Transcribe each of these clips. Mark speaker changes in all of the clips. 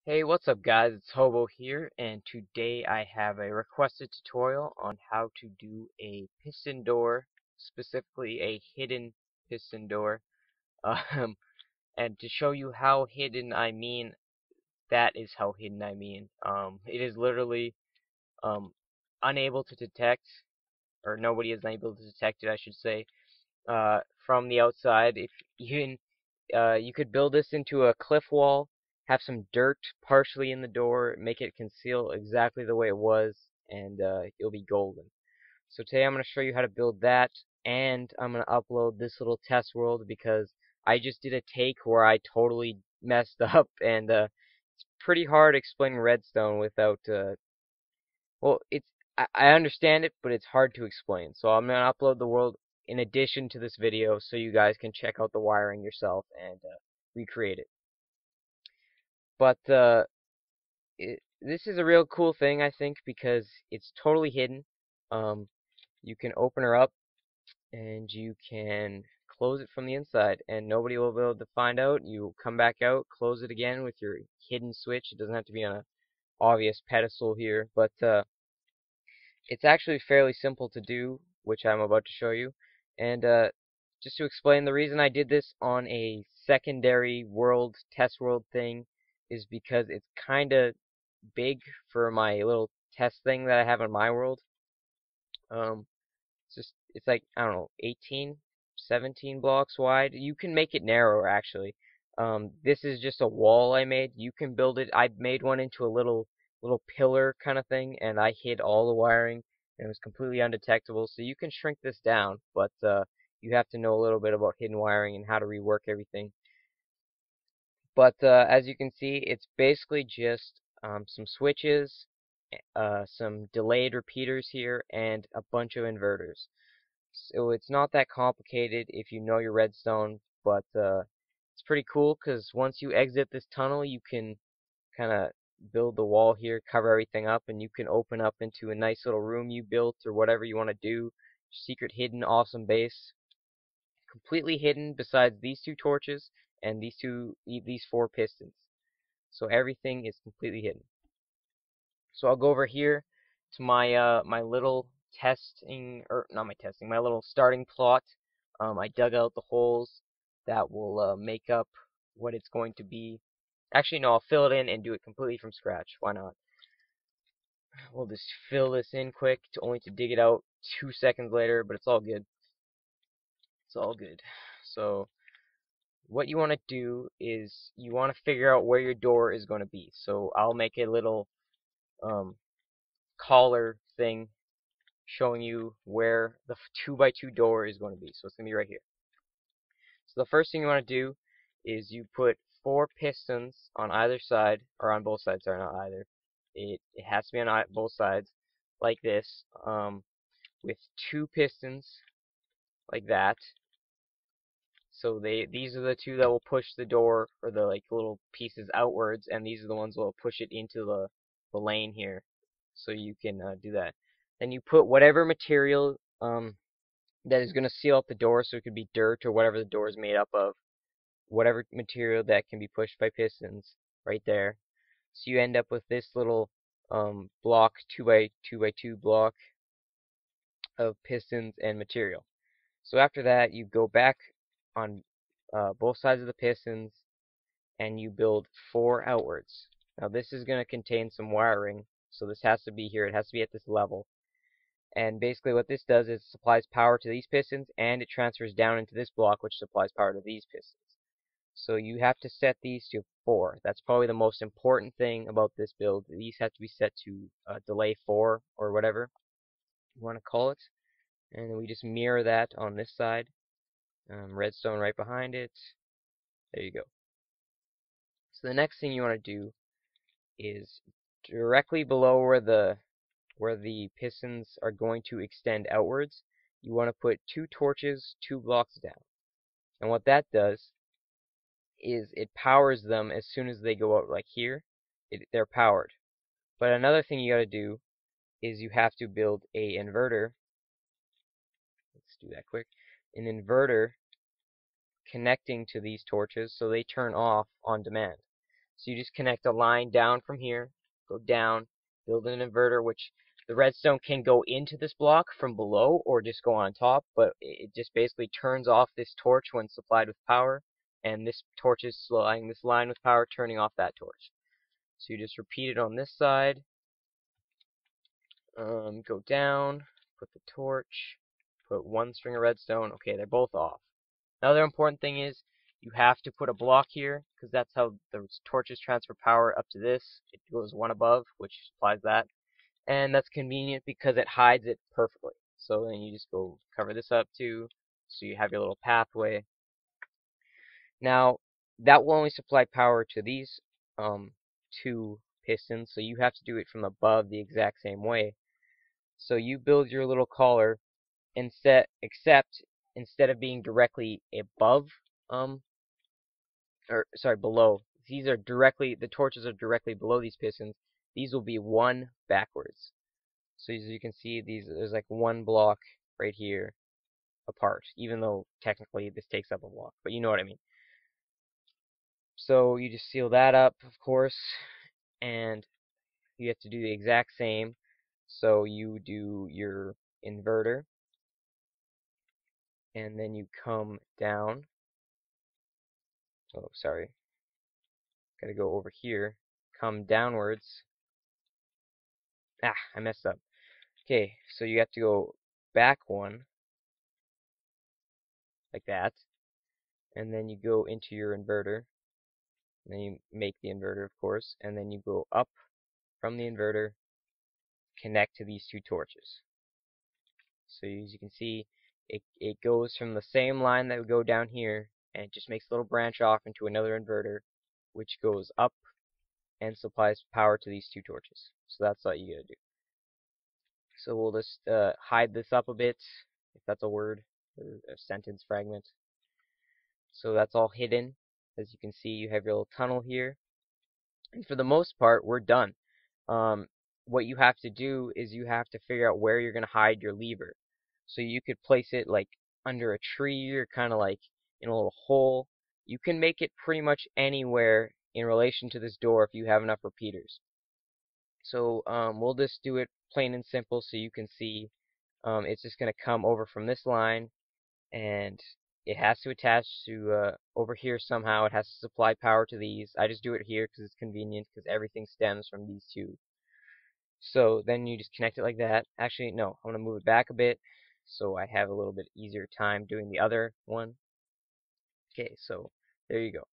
Speaker 1: Hey, what's up guys? It's Hobo here, and today I have a requested tutorial on how to do a piston door, specifically a hidden piston door. Um, and to show you how hidden I mean, that is how hidden I mean. It is literally um, unable to detect, or nobody is unable to detect it, I should say, from the outside. If you you could build this into a cliff wall, have some dirt partially in the door, make it conceal exactly the way it was, and you'll be golden. So today I'm going to show you how to build that, and I'm going to upload this little test world because I just did a take where I totally messed up, and it's pretty hard explaining redstone without, well, I understand it, but it's hard to explain. So I'm going to upload the world in addition to this video so you guys can check out the wiring yourself and recreate it. But this is a real cool thing, I think, because it's totally hidden. Um, you can open her up and you can close it from the inside, and nobody will be able to find out. You come back out, close it again with your hidden switch. It doesn't have to be on an obvious pedestal here, but it's actually fairly simple to do, which I'm about to show you. And just to explain, the reason I did this on a secondary world, test world thing is because it's kind of big for my little test thing that I have in my world. Um, it's like, I don't know, 18, 17 blocks wide. You can make it narrower actually. This is just a wall I made. You can build it. I made one into a little pillar kind of thing, and I hid all the wiring, and it was completely undetectable. So you can shrink this down, but you have to know a little bit about hidden wiring and how to rework everything. But as you can see, it's basically just some switches, some delayed repeaters here, and a bunch of inverters. So it's not that complicated if you know your redstone, but it's pretty cool because once you exit this tunnel, you can kind of build the wall here, cover everything up, and you can open up into a nice little room you built or whatever you want to do. Secret hidden awesome base, completely hidden besides these two torches and these four pistons. So everything is completely hidden. So I'll go over here to my little testing, or not my testing, my little starting plot. I dug out the holes that will make up what it's going to be. Actually, no, I'll fill it in and do it completely from scratch. Why not? We'll just fill this in quick, only to dig it out 2 seconds later, but it's all good. It's all good. So what you want to do is you want to figure out where your door is going to be. So I'll make a little um, collar thing showing you where the 2x2 door is going to be. So it's going to be right here. So the first thing you want to do is you put four pistons on either side, or on both sides, sorry, not either. It has to be on both sides, like this, with two pistons, like that. So these are the two that will push the door, or the like little pieces outwards, and these are the ones that will push it into the lane here. So you can do that. Then you put whatever material that is going to seal up the door, so it could be dirt or whatever the door is made up of, whatever material that can be pushed by pistons right there. So you end up with this little block, 2x2 block of pistons and material. So after that, you go back on both sides of the pistons and you build four outwards. Now this is going to contain some wiring, so this has to be here. It has to be at this level. And basically what this does is supplies power to these pistons, and it transfers down into this block, which supplies power to these pistons. So you have to set these to 4. That's probably the most important thing about this build. These have to be set to delay 4, or whatever you want to call it. And then we just mirror that on this side. Redstone right behind it. There you go. So the next thing you want to do is directly below where the pistons are going to extend outwards, you want to put 2 torches 2 blocks down. And what that does is it powers them as soon as they go out, like here. They're powered. But another thing you got to do is you have to build a inverter. Let's do that quick. An inverter connecting to these torches so they turn off on demand. So you just connect a line down from here, go down, build an inverter, which the redstone can go into this block from below or just go on top, but it just basically turns off this torch when supplied with power, and this torch is supplying this line with power, turning off that torch. So you just repeat it on this side, go down, put the torch, put one string of redstone. Okay, they're both off. Another important thing is you have to put a block here, because that's how the torches transfer power up to this. It goes one above, which supplies that. And that's convenient because it hides it perfectly. So then you just go cover this up too, so you have your little pathway. Now, that will only supply power to these two pistons, so you have to do it from above the exact same way. So you build your little collar, except instead of being directly above, or sorry, below. The torches are directly below these pistons. These will be one backwards. So as you can see, there's like one block right here apart, even though technically this takes up a block, but you know what I mean. So you just seal that up, of course, and you have to do the exact same. So you do your inverter, and then you come down. Oh, sorry. Gotta go over here. Come downwards. Ah, I messed up. Okay, so you have to go back one, like that, and then you go into your inverter, and then you make the inverter, of course, and then you go up from the inverter, connect to these two torches. So as you can see, it goes from the same line that would go down here, and it just makes a little branch off into another inverter, which goes up and supplies power to these two torches. So that's all you gotta do. So we'll just hide this up a bit, if that's a word, or a sentence fragment. So that's all hidden. As you can see, you have your little tunnel here. And for the most part, we're done. What you have to do is you have to figure out where you're going to hide your lever. So you could place it like under a tree or kind of like in a little hole. You can make it pretty much anywhere in relation to this door if you have enough repeaters. So we'll just do it plain and simple so you can see. It's just going to come over from this line, and it has to attach to over here somehow. It has to supply power to these. I just do it here because it's convenient, because everything stems from these two. So then you just connect it like that. Actually, no, I'm going to move it back a bit so I have a little bit easier time doing the other one. Okay, so there you go.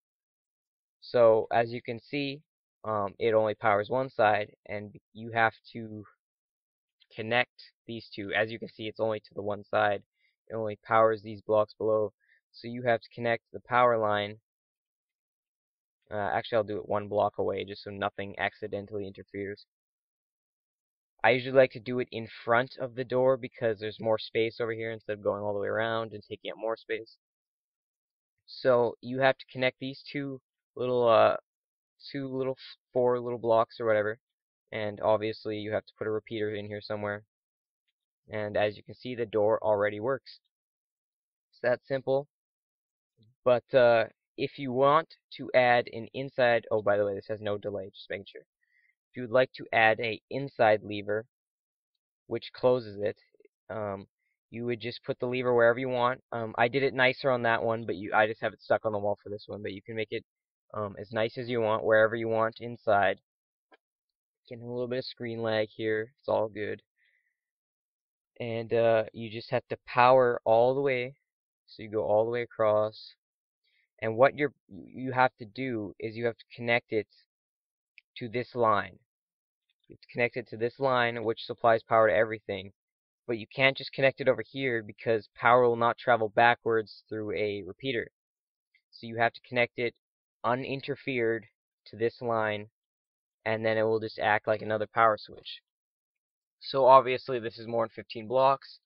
Speaker 1: So as you can see, it only powers one side, and you have to connect these two. As you can see, it's only to the one side. It only powers these blocks below. So you have to connect the power line. Actually, I'll do it one block away just so nothing accidentally interferes. I usually like to do it in front of the door because there's more space over here instead of going all the way around and taking up more space. So you have to connect these little, four little blocks or whatever. And obviously you have to put a repeater in here somewhere. And as you can see, the door already works. It's that simple. But if you want to add an inside, oh, by the way, this has no delay, just making sure. If you would like to add a inside lever, which closes it, you would just put the lever wherever you want. I did it nicer on that one, but I just have it stuck on the wall for this one. But you can make it as nice as you want, wherever you want inside. Getting a little bit of screen lag here. It's all good. And you just have to power all the way. So you go all the way across. And what you have to do is you have to connect it to this line. You have to connect it to this line, which supplies power to everything. But you can't just connect it over here because power will not travel backwards through a repeater. So you have to connect it uninterfered to this line, and then it will just act like another power switch. So obviously this is more than 15 blocks.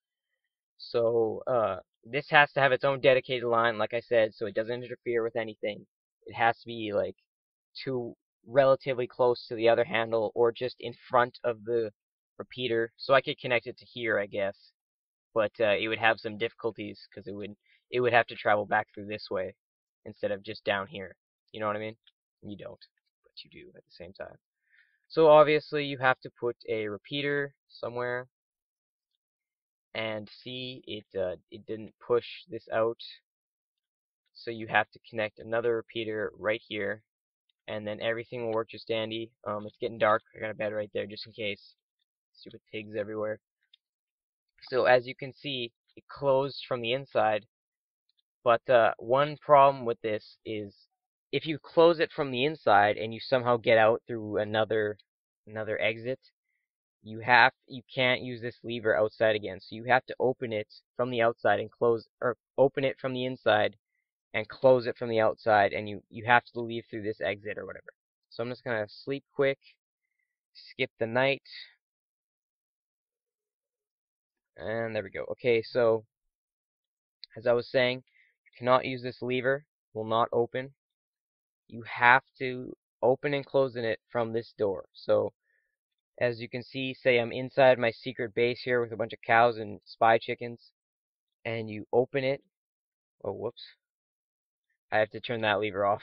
Speaker 1: So this has to have its own dedicated line, like I said, so it doesn't interfere with anything. It has to be like relatively close to the other handle or just in front of the repeater. So I could connect it to here, I guess. But it would have some difficulties because it would have to travel back through this way instead of just down here. You know what I mean? You don't. to do at the same time. So obviously you have to put a repeater somewhere, and see it didn't push this out, so you have to connect another repeater right here, and then everything will work just dandy. It's getting dark. I got a bed right there just in case. Stupid pigs everywhere. So as you can see, it closed from the inside, but one problem with this is if you close it from the inside and you somehow get out through another exit, you can't use this lever outside again. So you have to open it from the outside and close, or open it from the inside and close it from the outside, and you have to leave through this exit or whatever. So I'm just gonna sleep quick, skip the night, and there we go. Okay, so as I was saying, you cannot use this lever, will not open. You have to open and close it from this door. So as you can see, say I'm inside my secret base here with a bunch of cows and spy chickens, and you open it. Oh, whoops. I have to turn that lever off.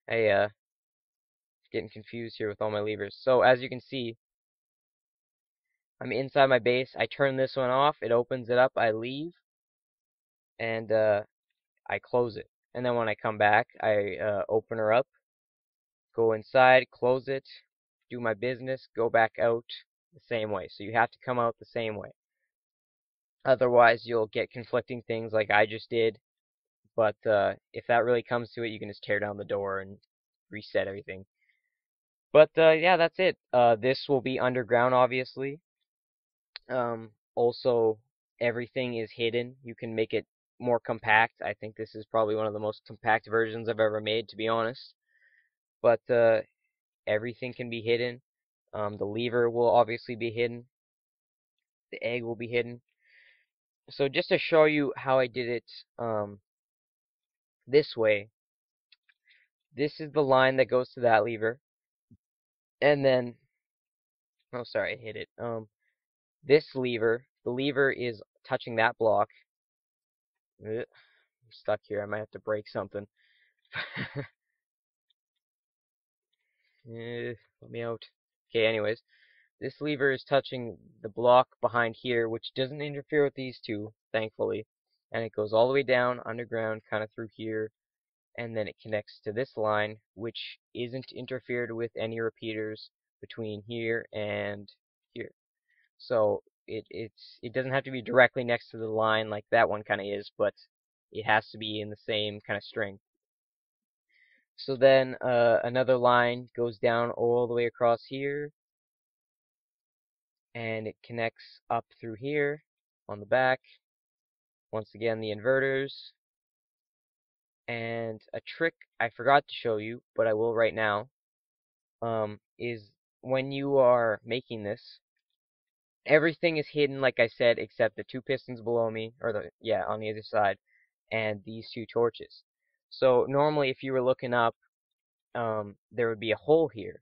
Speaker 1: I getting confused here with all my levers. So as you can see, I'm inside my base. I turn this one off. It opens it up. I leave, and I close it. And then when I come back, I open her up, go inside, close it, do my business, go back out the same way. So you have to come out the same way. Otherwise, you'll get conflicting things like I just did. But if that really comes to it, you can just tear down the door and reset everything. But yeah, that's it. This will be underground, obviously. Also, everything is hidden. You can make it more compact. I think this is probably one of the most compact versions I've ever made, to be honest. But everything can be hidden. The lever will obviously be hidden. The egg will be hidden. So just to show you how I did it this way, this is the line that goes to that lever. And then, oh sorry, I hit it. This lever, the lever is touching that block. I'm stuck here. I might have to break something. Let me out. Okay, anyways, this lever is touching the block behind here, which doesn't interfere with these two, thankfully. And it goes all the way down underground, kind of through here, and then it connects to this line, which isn't interfered with any repeaters between here and here. So it doesn't have to be directly next to the line like that one kind of is, but it has to be in the same kind of string. So then another line goes down all the way across here, and it connects up through here on the back. Once again, the inverters. And a trick I forgot to show you, but I will right now, is when you are making this, everything is hidden, like I said, except the two pistons below me, or on the other side, and these two torches. So normally, if you were looking up, there would be a hole here.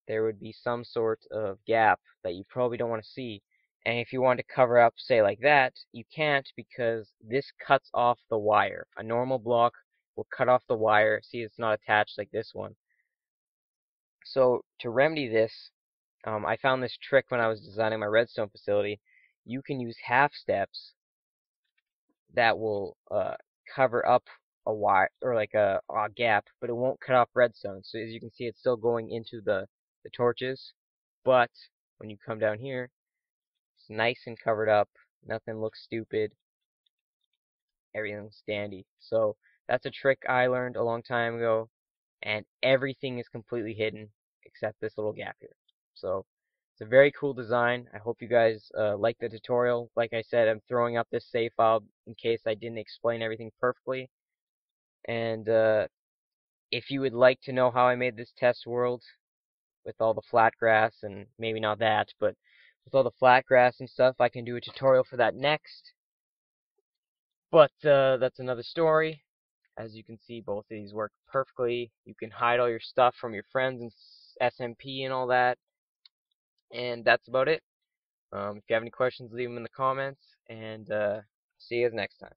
Speaker 1: There would be some sort of gap that you probably don't want to see. And if you want to cover up, say like that, you can't, because this cuts off the wire. A normal block will cut off the wire. See, it's not attached like this one. So to remedy this, I found this trick when I was designing my redstone facility. You can use half steps that will cover up a wire, or like a gap, but it won't cut off redstone. So as you can see, it's still going into the torches, but when you come down here, it's nice and covered up. Nothing looks stupid. Everything's dandy. So that's a trick I learned a long time ago, and everything is completely hidden except this little gap here. So it's a very cool design. I hope you guys like the tutorial. Like I said, I'm throwing up this save file in case I didn't explain everything perfectly. And if you would like to know how I made this test world with all the flat grass, and maybe not that, but with all the flat grass and stuff, I can do a tutorial for that next. But that's another story. As you can see, both of these work perfectly. You can hide all your stuff from your friends and SMP and all that. And that's about it. If you have any questions, leave them in the comments. And see you guys next time.